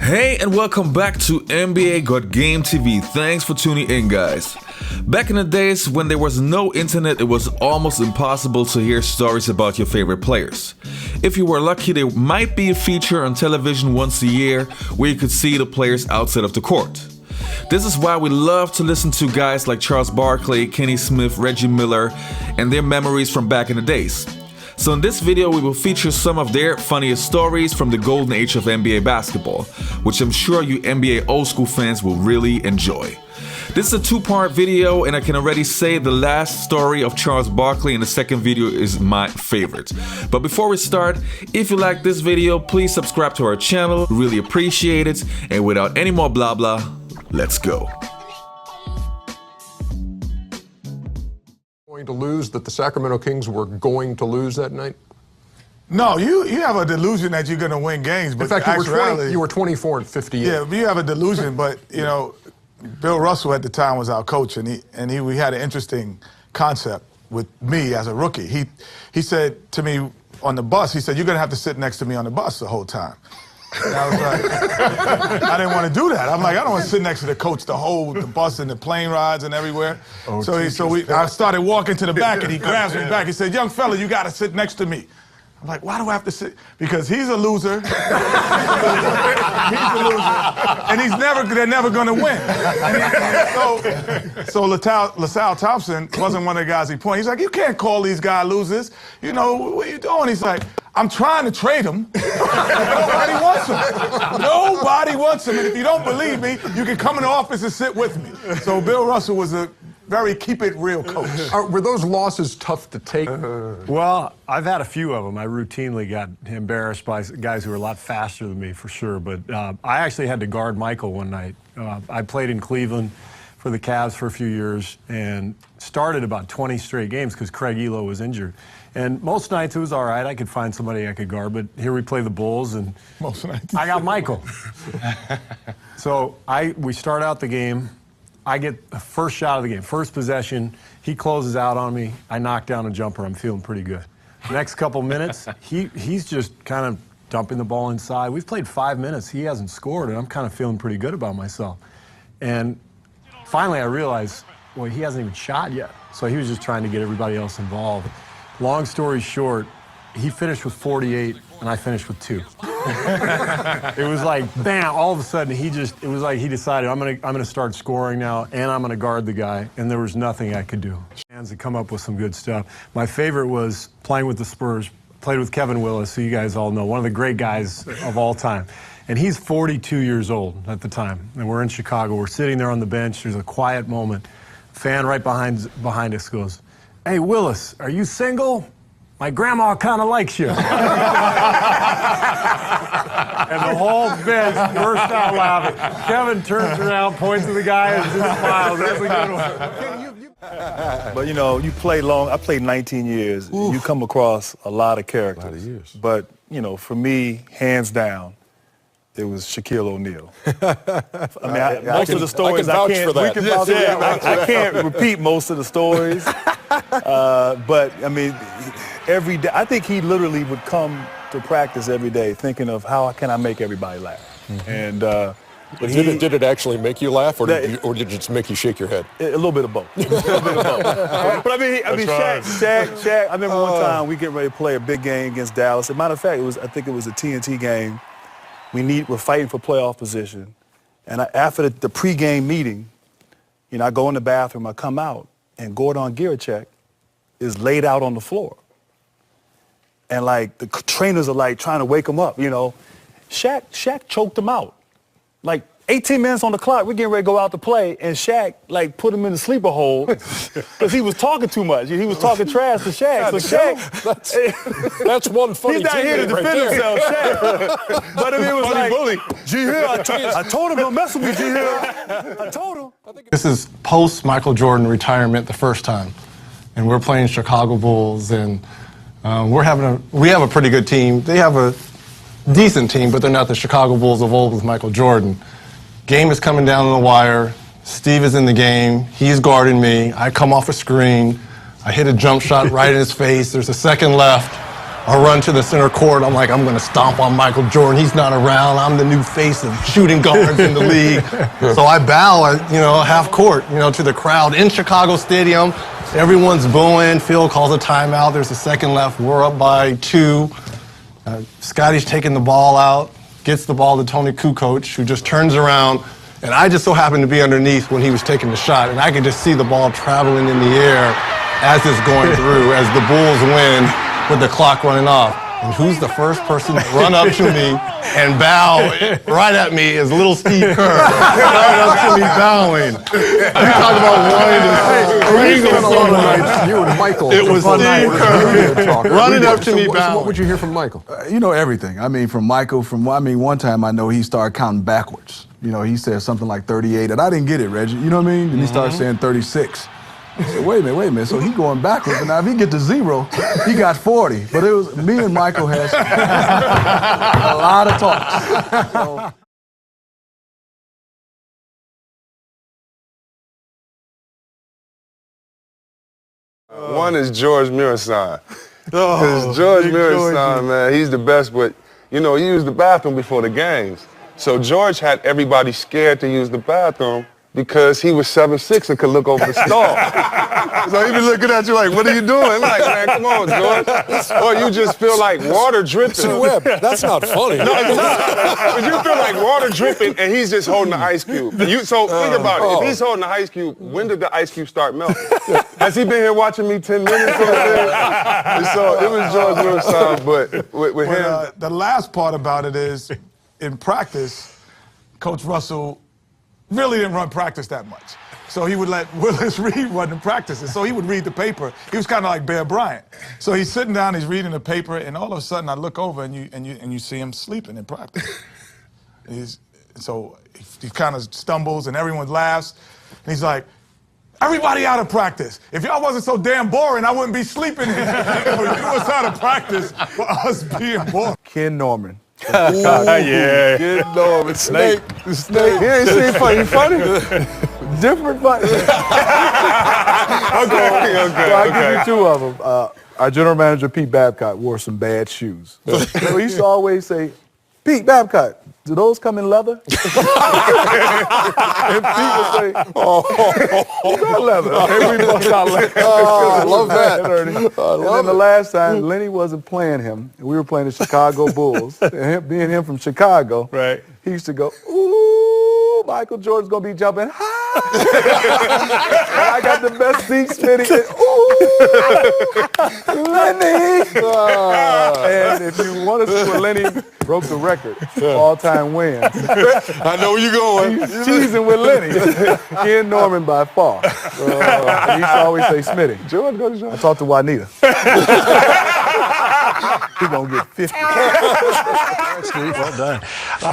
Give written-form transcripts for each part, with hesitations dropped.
Hey, and welcome back to NBA Got Game TV. Thanks for tuning in, guys. Back in the days when there was no internet, it was almost impossible to hear stories about your favorite players. If you were lucky, there might be a feature on television once a year where you could see the players outside of the court. This is why we love to listen to guys like Charles Barkley, Kenny Smith, Reggie Miller, and their memories from back in the days. So in this video, we will feature some of their funniest stories from the golden age of NBA basketball, which I'm sure you NBA old school fans will really enjoy. This is a two-part video, and I can already say the last story of Charles Barkley in the second video is my favorite. But before we start, if you like this video, please subscribe to our channel. We really appreciate it. And without any more blah blah, let's go. To lose, that the Sacramento Kings were going to lose that night? No, you have a delusion that you're going to win games. But in fact, you were 24 and 58. Yeah, but you have a delusion. But you know, Bill Russell at the time was our coach, and we had an interesting concept with me as a rookie. He said to me on the bus, he said, "You're going to have to sit next to me on the bus the whole time." And I was like, I didn't want to do that. I'm like, I don't want to sit next to the coach the bus and the plane rides and everywhere. Oh, I started walking to the back, and he grabs me back. He said, "Young fella, you got to sit next to me." I'm like, why do I have to sit? Because he's a loser. He's a loser, and they're never going to win. So LaSalle Thompson wasn't one of the guys he pointed. He's like, you can't call these guys losers. You know, what are you doing? He's like, I'm trying to trade him. Nobody wants him. Nobody wants him. And if you don't believe me, you can come in the office and sit with me. So Bill Russell was a very keep it real coach. Were those losses tough to take? Well, I've had a few of them. I routinely got embarrassed by guys who were a lot faster than me, for sure. But I actually had to guard Michael one night. I played in Cleveland for the Cavs for a few years and started about 20 straight games because Craig Elo was injured. And most nights it was all right. I could find somebody I could guard. But here we play the Bulls, and most nights I got Michael. So we start out the game. I get the first shot of the game, first possession. He closes out on me. I knock down a jumper. I'm feeling pretty good. Next couple minutes, he's just kind of dumping the ball inside. We've played 5 minutes. He hasn't scored, and I'm kind of feeling pretty good about myself. And finally, I realized, well, he hasn't even shot yet. So he was just trying to get everybody else involved. Long story short, he finished with 48, and I finished with 2. It was like, bam, all of a sudden it was like he decided, I'm gonna start scoring now, and I'm gonna guard the guy, and there was nothing I could do. Fans had come up with some good stuff. My favorite was playing with the Spurs, played with Kevin Willis, who you guys all know, one of the great guys of all time. And he's 42 years old at the time, and we're in Chicago. We're sitting there on the bench. There's a quiet moment. A fan right behind us goes, "Hey, Willis, are you single? My grandma kind of likes you." And the whole bench burst out laughing. Kevin turns around, points to the guy, and just smiles. That's a good one. But you know, you play long. I played 19 years. Oof. You come across a lot of characters. A lot of years. But you know, for me, hands down, it was Shaquille O'Neal. I mean, most of the stories I can't repeat most of the stories. But I mean, every day, I think he literally would come to practice every day thinking of how can I make everybody laugh. Mm-hmm. And but did it actually make you laugh, or did it just make you shake your head? A little bit of both. But I mean, Shaq. I remember one time we getting ready to play a big game against Dallas. As a matter of fact, I think it was a TNT game. We're fighting for playoff position, and after the pregame meeting, you know, I go in the bathroom, I come out, and Gordon Girachek is laid out on the floor. And like the trainers are like trying to wake him up, you know. Shaq choked him out. Like 18 minutes on the clock, we're getting ready to go out to play, and Shaq like put him in the sleeper hold because he was talking too much. He was talking trash to Shaq. So Shaq, that's one funny. He's not here to defend himself, Shaq. But I mean, it was like, bully. G-Hill, I told him don't mess with me, G-Hill. I told him. This is post Michael Jordan retirement the first time, and we're playing Chicago Bulls, and we have a pretty good team. They have a decent team, but they're not the Chicago Bulls of old with Michael Jordan. Game is coming down on the wire. Steve is in the game. He's guarding me. I come off a screen. I hit a jump shot right in his face. There's a second left. I run to the center court. I'm like, I'm going to stomp on Michael Jordan. He's not around. I'm the new face of shooting guards in the league. So I bow at, half court, to the crowd in Chicago Stadium. Everyone's booing. Phil calls a timeout. There's a second left. We're up by 2. Scotty's taking the ball out, gets the ball to Tony Kukoč, who just turns around. And I just so happened to be underneath when he was taking the shot. And I could just see the ball traveling in the air as it's going through, as the Bulls win with the clock running off. And who's the first person to run up to me and bow right at me is little Steve Kerr. Right up to me bowing. You talk about wanting to strangle someone. You and Michael. It was Steve Kerr running up to me So bowing. what would you hear from Michael? Everything. I mean, from Michael, one time I know he started counting backwards. He said something like 38, and I didn't get it, Reggie. You know what I mean? And he started saying 36. I said, wait a minute. So he going backwards, and now if he get to 0, he got 40. But it was me and Michael had a lot of talks. So. One is George Muresan. George Muresan, man, he's the best, but, he used the bathroom before the games. So George had everybody scared to use the bathroom because he was 7'6" and could look over the stall. So he be looking at you like, what are you doing? I'm like, man, come on, George. Or you just feel like water dripping. Webb, that's not funny. No, it's not. But you feel like water dripping and he's just holding the ice cube. So think about it. If he's holding the ice cube, when did the ice cube start melting? Has he been here watching me 10 minutes or something? So it was George Muresan, but with him. The last part about it is, in practice, Coach Russell really didn't run practice that much. So he would let Willis Reed run the practices. So he would read the paper. He was kind of like Bear Bryant. So he's sitting down, he's reading the paper, and all of a sudden I look over and you see him sleeping in practice. So he kind of stumbles and everyone laughs. And he's like, everybody out of practice. If y'all wasn't so damn boring, I wouldn't be sleeping here. You was out of practice for us being boring. Ken Norman. Yeah. Good Lord, Snake. He ain't seen funny. Funny? Different funny. Okay. So I'll give you 2 of them. Our general manager, Pete Babcock, wore some bad shoes. So he used to always say, Pete Babcock, do those come in leather? And Pete would say, you got leather. And we both got leather. I love that. And then the last time, Lenny wasn't playing him, and we were playing the Chicago Bulls. And being him from Chicago, right, he used to go, ooh, Michael Jordan's going to be jumping high. And I got the best seat, Smitty. And, ooh, Lenny. And if you want to see what Lenny broke the record, all-time win. I know where you're going. He's cheesing with Lenny. Ken Norman by far. He used to always say, Smitty, George, go to George. I talked to Juanita. He's going to get 50. Steve, well done. I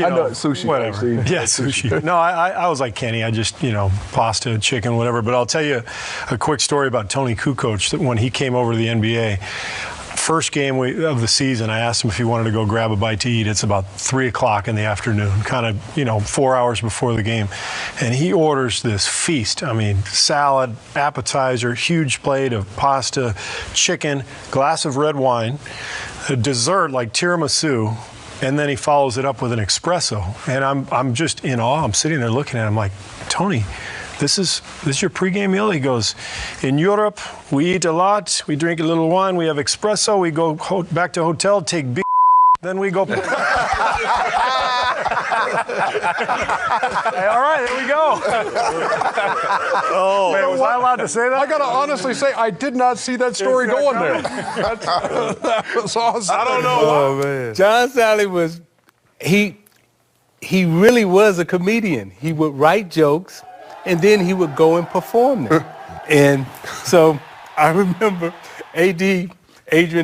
know sushi. Whatever. Yeah, sushi. No, I was like Kenny. I just, pasta, chicken, whatever. But I'll tell you a quick story about Tony Kukoč. That when he came over to the NBA, first game of the season, I asked him if he wanted to go grab a bite to eat. It's about 3 o'clock in the afternoon, kind of, 4 hours before the game. And he orders this feast. I mean, salad, appetizer, huge plate of pasta, chicken, glass of red wine, a dessert like tiramisu, and then he follows it up with an espresso. And I'm just in awe. I'm sitting there looking at him like, Tony, this is your pregame meal? He goes, in Europe, we eat a lot, we drink a little wine, we have espresso, we go back to hotel, take beer, then we go. Hey, all right, there we go. Oh, man, was I allowed to say that? I gotta honestly say, I did not see that story going there. That was awesome. I don't know. Oh, man. John Salley was, he really was a comedian. He would write jokes, and then he would go and perform them. And so I remember Adrian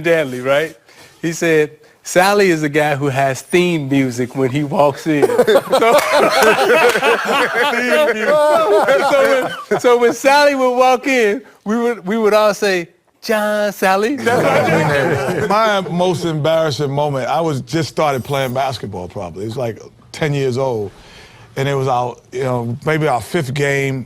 Danley, right? He said, Salley is a guy who has theme music when he walks in. So when Salley would walk in, we would all say, John Salley. My most embarrassing moment, I was just started playing basketball probably. It was like 10 years old. And it was maybe our 5th game.